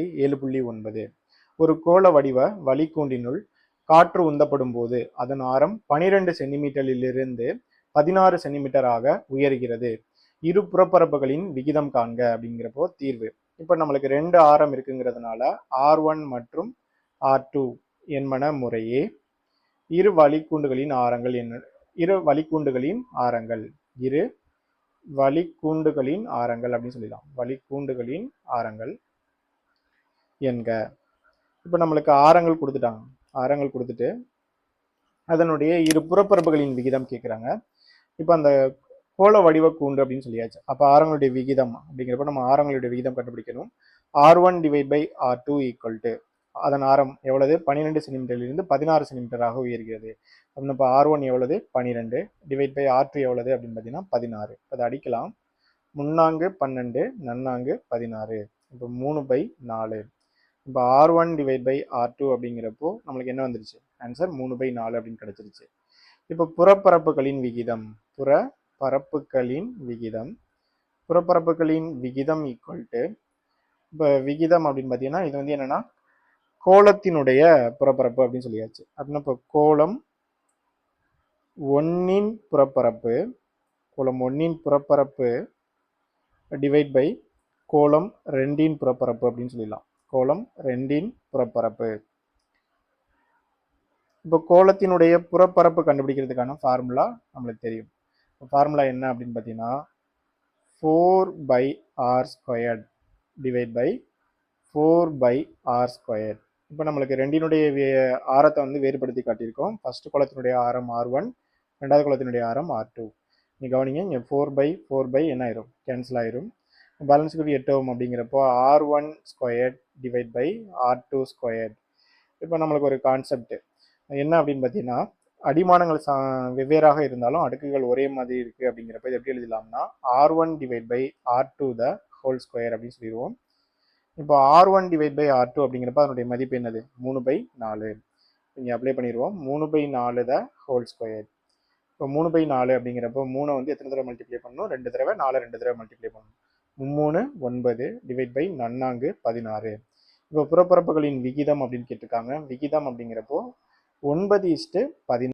7.9. ஒரு கோள வடிவ வளிக்கூண்டினுள் காற்று உந்தப்படும் போது அதன் ஆரம் 12 சென்டிமீட்டரிலிருந்து 16 சென்டிமீட்டராக உயர்கிறது. இரு புறப்பரப்புகளின் விகிதம் காண்க அப்படிங்கிறப்போ தீர்வு. இப்போ நம்மளுக்கு ரெண்டு ஆரம் இருக்குங்கிறதுனால R1 மற்றும் R2 என்பன முறையே இரு வளிக்கூண்டுகளின் ஆரங்கள் அப்படின்னு சொல்லிடலாம். வளிக்கூண்டுகளின் ஆரங்கள் என்க. இப்போ நம்மளுக்கு ஆரங்கள் கொடுத்துட்டு அதனுடைய இரு புறப்பரப்புகளின் விகிதம் கேட்குறாங்க. இப்போ அந்த கோள வடிவ கூண்டு அப்படின்னு சொல்லியாச்சு. அப்போ ஆரங்களுடைய விகிதம் அப்படிங்கிறப்ப நம்ம ஆரங்களுடைய விகிதம் கண்டுபிடிக்கணும். R1 divide by R2 equal to அதன் ஆரம் எவ்வளவு? 12 சென்டிமீட்டரிலிருந்து 16 சென்டிமீட்டராக உயர்கிறது. அப்படின்னு இப்போ R1 எவ்வளவு? 12 டிவைட் பை R2 எவ்வளவு அப்படின்னு பார்த்தீங்கன்னா 16. அதை அடிக்கலாம். 3 12 நன்னாங்கு 16. இப்போ 3/4. இப்போ R1 டிவைட் பை R2 அப்படிங்கிறப்போ நம்மளுக்கு என்ன வந்துருச்சு? ஆன்சர் 3/4 அப்படின்னு கிடைச்சிருச்சு. இப்போ புறப்பரப்புகளின் விகிதம் ஈக்குவல் டு இப்போ விகிதம் அப்படின்னு பார்த்தீங்கன்னா இது வந்து என்னன்னா கோளத்தினுடைய புறப்பரப்பு அப்படின்னு சொல்லியாச்சு. அப்படின்னா இப்போ கோளம் 1 புறப்பரப்பு டிவைட் பை கோளம் 2 புறப்பரப்பு அப்படின்னு சொல்லிடலாம். கோளம் 2 புறப்பரப்பு. இப்போ கோளத்தினுடைய புறப்பரப்பு கண்டுபிடிக்கிறதுக்கான ஃபார்முலா நம்மளுக்கு தெரியும். ஃபார்முலா என்ன அப்படின்னு பார்த்தீங்கன்னா 4/r² டிவைட் பை 4/r². இப்போ நம்மளுக்கு ரெண்டினுடைய ஆரத்தை வந்து வேறுபடுத்தி காட்டியிருக்கோம். ஃபர்ஸ்ட் கோளத்தினுடைய ஆரம் R1, ரெண்டாவது கோளத்தினுடைய ஆரம் R2. நீ கவனிங்க, இங்கே 4/4 என்ன ஆயிரும்? கேன்சல் ஆயிரும். பேலன்ஸ் குறி 8 ஓம் அப்படிங்கிறப்போ R1² டிவைட் பை R2². இப்போ நம்மளுக்கு ஒரு கான்செப்ட் என்ன அப்படின்னு பார்த்தீங்கன்னா அடிமானங்கள் வெவ்வேறாக இருந்தாலும் அடுக்குகள் ஒரே மாதிரி இருக்கு அப்படிங்கிறப்ப இது எப்படி எழுதலாம்னா R1 divide by R2 the whole square அப்படின்னு சொல்லிடுவோம். இப்போ R1 டிவைட் பை R2 அப்படிங்கிறப்ப அதனுடைய மதிப்பு என்னது? 3/4. இங்கே அப்ளை பண்ணிடுவோம். 3/4 த ஹோல் ஸ்கொயர். இப்போ 3/4 அப்படிங்கிறப்போ 3 வந்து எத்தனை தடவை மல்டிப்ளை பண்ணணும்? 2 தடவை. 4 2 தடவை மல்டிப்ளை பண்ணணும். 3 9 டிவைட் பை 4 16. இப்போ புறப்பரப்புகளின் விகிதம் அப்படின்னு கேட்டிருக்காங்க. விகிதம் அப்படிங்கிறப்போ 9:16.